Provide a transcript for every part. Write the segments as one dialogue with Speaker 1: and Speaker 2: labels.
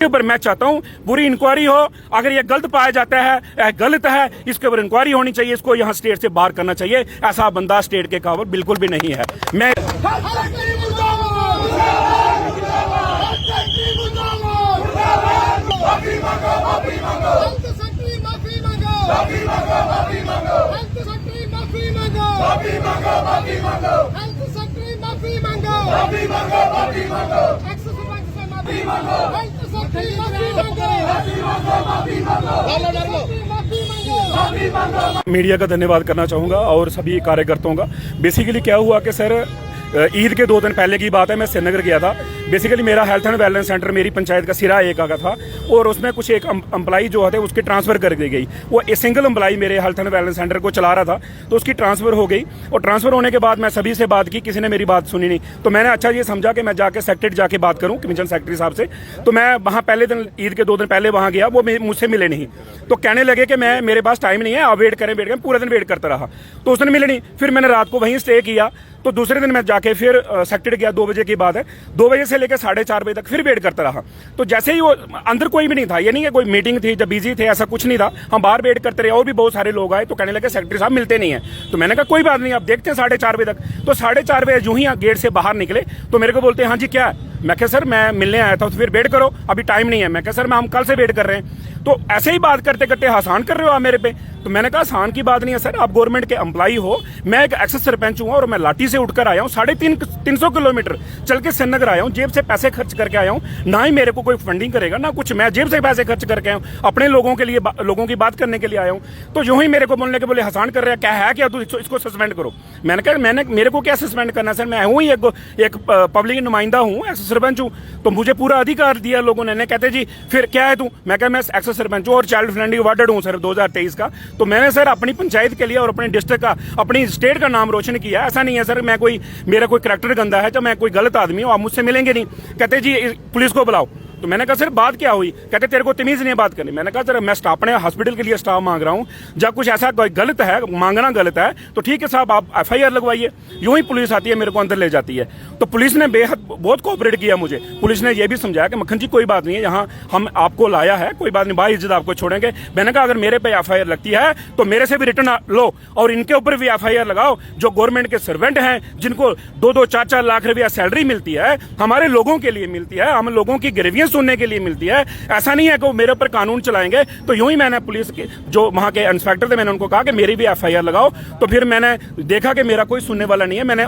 Speaker 1: के ऊपर मैं चाहता हूं पूरी इंक्वायरी हो। अगर ये गलत पाया जाता है, गलत है, इसके ऊपर इंक्वायरी होनी चाहिए। इसको यहां स्टेट से बाहर करना चाहिए। ऐसा बंदा स्टेट के काबिल बिल्कुल भी नहीं है। मैं मीडिया का धन्यवाद करना चाहूँगा और सभी कार्यकर्ताओं का। बेसिकली क्या हुआ कि सर ईद के 2 दिन पहले की बात है, मैं श्रीनगर गया था। बेसिकली मेरा हेल्थ एंड वेलनेस सेंटर मेरी पंचायत का सिरा एक का था और उसमें कुछ एक एम्प्लाई जो है उसकी ट्रांसफ़र कर दी गई। वो एक सिंगल एम्प्लाई मेरे हेल्थ एंड वेलनेस सेंटर को चला रहा था, तो उसकी ट्रांसफ़र हो गई। और ट्रांसफ़र होने के बाद मैं सभी से बात की, किसी ने मेरी बात सुनी नहीं। तो मैंने अच्छा ये समझा कि मैं जाके सेक्रेटरी जाके बात करूँ, कमीशन सेक्रेटरी साहब से। तो मैं वहाँ पहले दिन ईद के 2 दिन पहले वहाँ गया, वो मुझसे मिले नहीं। तो कहने लगे कि मेरे पास टाइम नहीं है, आप वेट करें। पूरा दिन वेट करता रहा, तो उसने मिले नहीं। फिर मैंने रात को वहीं स्टे किया। तो दूसरे दिन मैं जाके फिर सेक्रेटरी गया, 2 बजे की बात है। 2 बजे से लेकर 4:30 बजे तक फिर वेट करता रहा। तो जैसे ही वो अंदर कोई भी नहीं था, ये नहीं है कोई मीटिंग थी जब बिजी थे, ऐसा कुछ नहीं था। हम बाहर वेट करते रहे और भी बहुत सारे लोग आए। तो कहने लगे सेक्रेटरी साहब मिलते नहीं है। तो मैंने कहा कोई बात नहीं, आप देखते हैं 4:30 बजे तक। तो 4:30 बजे यूं ही गेट से बाहर निकले तो मेरे को बोलते हैं हाँ जी क्या है। मैं कहा सर मैं मिलने आया था। तो फिर वेट करो, अभी टाइम नहीं है। मैं कहा सर हम कल से वेट कर रहे हैं। तो ऐसे ही बात करते करते आसान कर रहे हो आप मेरे पे। तो मैंने कहा आसान की बात नहीं है सर, आप गवर्नमेंट के एम्प्लॉई हो, मैं एक एक्स सरपंच हूँ और मैं लाठी से उठकर आया हूँ। 350 किलोमीटर चल के श्रीनगर आया हूँ, जेब से पैसे खर्च करके आया हूँ। ना ही मेरे को कोई फंडिंग करेगा ना कुछ, मैं जेब से पैसे खर्च करके आया हूँ, अपने लोगों के लिए, लोगों की बात करने के लिए आया हूँ। तो यूं ही मेरे को बोलने के बोले आसान कर रहे हैं, क्या है क्या, तो इसको सस्पेंड करो। मैंने कहा मेरे को क्या सस्पेंड करना सर, मैं हूँ ही एक पब्लिक नुमाइंदा हूँ, एक्स सरपंच हूँ। तो मुझे पूरा अधिकार दिया लोगों ने। कहते जी फिर क्या है तू। मैं कहा मैं एक्स सरपंच हूँ और चाइल्ड फ्रेंडली अवार्डेड हूँ सर 2023 का। तो मैंने सर अपनी पंचायत के लिए और अपने डिस्ट्रिक्ट का, अपनी स्टेट का नाम रोशन किया। ऐसा नहीं है सर मेरा कोई करैक्टर गंदा है, जब मैं कोई गलत आदमी हूँ, आप मुझसे मिलेंगे नहीं। कहते जी पुलिस को बुलाओ। तो मैंने कहा सर बात क्या हुई। कहते तेरे को तमीज नहीं है बात करनी। मैंने कहा सर मैं अपने हॉस्पिटल के लिए स्टाफ मांग रहा हूँ, जब कुछ ऐसा कोई गलत है, मांगना गलत है तो ठीक है साहब आप FIR लगवाइए। यूं ही पुलिस आती है, मेरे को अंदर ले जाती है। तो पुलिस ने बहुत कोऑपरेट किया मुझे। पुलिस ने यह भी समझाया कि मक्खन जी कोई बात नहीं है, यहाँ हम आपको लाया है, कोई बात नहीं, बाइज्जत आपको छोड़ेंगे। मैंने कहा अगर मेरे पे FIR लगती है तो मेरे से भी रिटर्न लो और इनके ऊपर भी FIR लगाओ, जो गवर्नमेंट के सर्वेंट हैं, जिनको 2-2, 4-4 लाख रुपया सैलरी मिलती है, हमारे लोगों के लिए मिलती है, हम लोगों की ग्रीवियंस सुनने के लिए मिलती है। ऐसा नहीं है कि वो मेरे ऊपर कानून चलाएंगे। तो यूं ही मैंने पुलिस के जो वहां के इंस्पेक्टर थे, मैंने उनको कहा कि मेरी भी FIR लगाओ। तो फिर मैंने देखा कि मेरा कोई सुनने वाला नहीं है। मैंने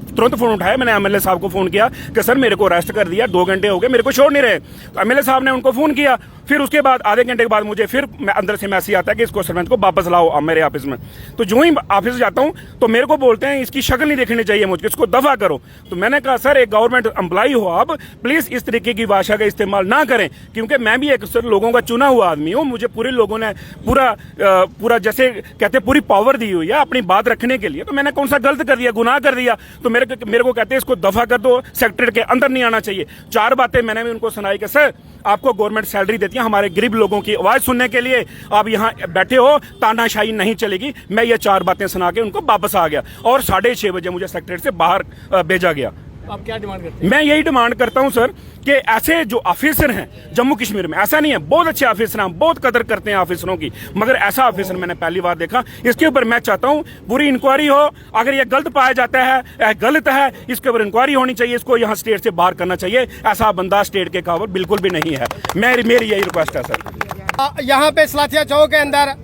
Speaker 1: तुरंत फोन उठाया, मैंने MLA साहब को फोन किया कि सर मेरे को अरेस्ट कर दिया, 2 घंटे हो गए, मेरे को छोड़ नहीं रहे। तो MLA साहब ने उनको फोन किया। फिर उसके बाद आधे घंटे के बाद मुझे फिर अंदर से मैसेज आता है कि इसको सरपंच को वापस लाओ मेरे ऑफिस में। तो जो ही ऑफिस जाता हूं तो मेरे को बोलते हैं इसकी शक्ल नहीं देखनी चाहिए मुझे, इसको दफा करो। तो मैंने कहा सर एक गवर्नमेंट एम्प्लॉई हो आप, प्लीज इस तरीके की भाषा का इस्तेमाल ना करें, क्योंकि मैं भी एक लोगों का चुना हुआ आदमी हूँ। मुझे पूरे लोगों ने पूरा जैसे कहते पूरी पावर दी हुई है अपनी बात रखने के लिए। तो मैंने कौन सा गलत कर दिया, गुनाह कर दिया। तो मेरे को कहते हैं इसको दफा कर दो, सेक्रेटरी के अंदर नहीं आना चाहिए। 4 बातें मैंने भी उनको सुनाई कि सर आपको गवर्नमेंट सैलरी देती है हमारे गरीब लोगों की आवाज सुनने के लिए, आप यहाँ बैठे हो, तानाशाही नहीं चलेगी। मैं ये 4 बातें सुना के उनको वापस आ गया और 6:30 बजे मुझे सेक्रेटरी से बाहर भेजा गया।
Speaker 2: आप क्या डिमांड करते हैं?
Speaker 1: मैं यही डिमांड करता हूं सर कि ऐसे जो ऑफिसर हैं जम्मू कश्मीर में, ऐसा नहीं है, बहुत अच्छे ऑफिसर हैं, बहुत कदर करते हैं ऑफिसरों की, मगर ऐसा ऑफिसर मैंने पहली बार देखा। इसके ऊपर मैं चाहता हूं पूरी इंक्वायरी हो। अगर ये गलत पाया जाता है, गलत है, इसके ऊपर इंक्वायरी होनी चाहिए। इसको यहाँ स्टेट से बाहर करना चाहिए। ऐसा बंदा स्टेट के काबिल बिल्कुल भी नहीं है। मेरी यही रिक्वेस्ट है सर।
Speaker 2: यहाँ पे सलाथिया चौक के अंदर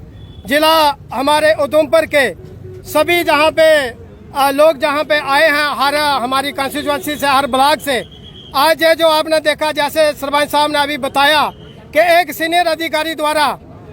Speaker 2: जिला हमारे उधमपुर के सभी जहाँ पे लोग जहाँ पे आए हैं, हर हमारी कॉन्स्टिट्यूंसी से, हर ब्लॉक से, आज ये जो आपने देखा, जैसे सरपंच साहब ने अभी बताया कि एक सीनियर अधिकारी द्वारा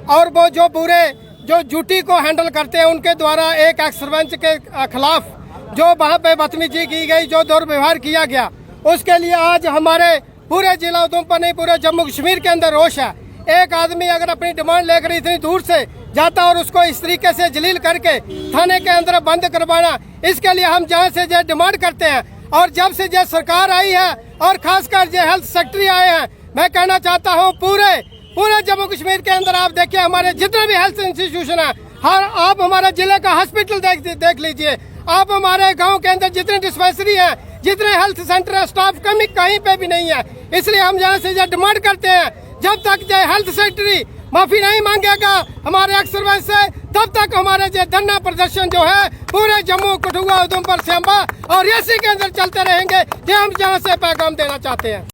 Speaker 2: और वो जो पूरे जो ड्यूटी को हैंडल करते हैं उनके द्वारा एक एक्स सरपंच के खिलाफ जो वहाँ पे बदतमीजी की गई, जो दुर्व्यवहार किया गया, उसके लिए आज हमारे पूरे जिला उधमपुर नहीं, पूरे जम्मू कश्मीर के अंदर रोष है। एक आदमी अगर अपनी डिमांड लेकर इतनी दूर से जाता और उसको इस तरीके से जलील करके थाने के अंदर बंद करवाना, इसके लिए हम जहाँ से जो डिमांड करते हैं। और जब से जो सरकार आई है और खासकर जो हेल्थ सेक्रेटरी आए हैं, मैं कहना चाहता हूँ पूरे जम्मू कश्मीर के अंदर आप देखिए हमारे जितने भी हेल्थ इंस्टीट्यूशन है, आप हमारे जिले का हॉस्पिटल देख लीजिए, आप हमारे गांव के अंदर जितनी डिस्पेंसरी है, जितने हेल्थ सेंटर है स्टाफ कमी कहीं पे भी नहीं है। इसलिए हम यहाँ से ये डिमांड करते हैं, जब तक जो हेल्थ सेक्रेटरी माफी नहीं मांगेगा हमारे एक्सरवाइज से, तब तक हमारे जो धरना प्रदर्शन जो है पूरे जम्मू कठुआ उधमपुर सांबा और रियासी के अंदर चलते रहेंगे। ये हम यहाँ से पैगाम देना चाहते हैं।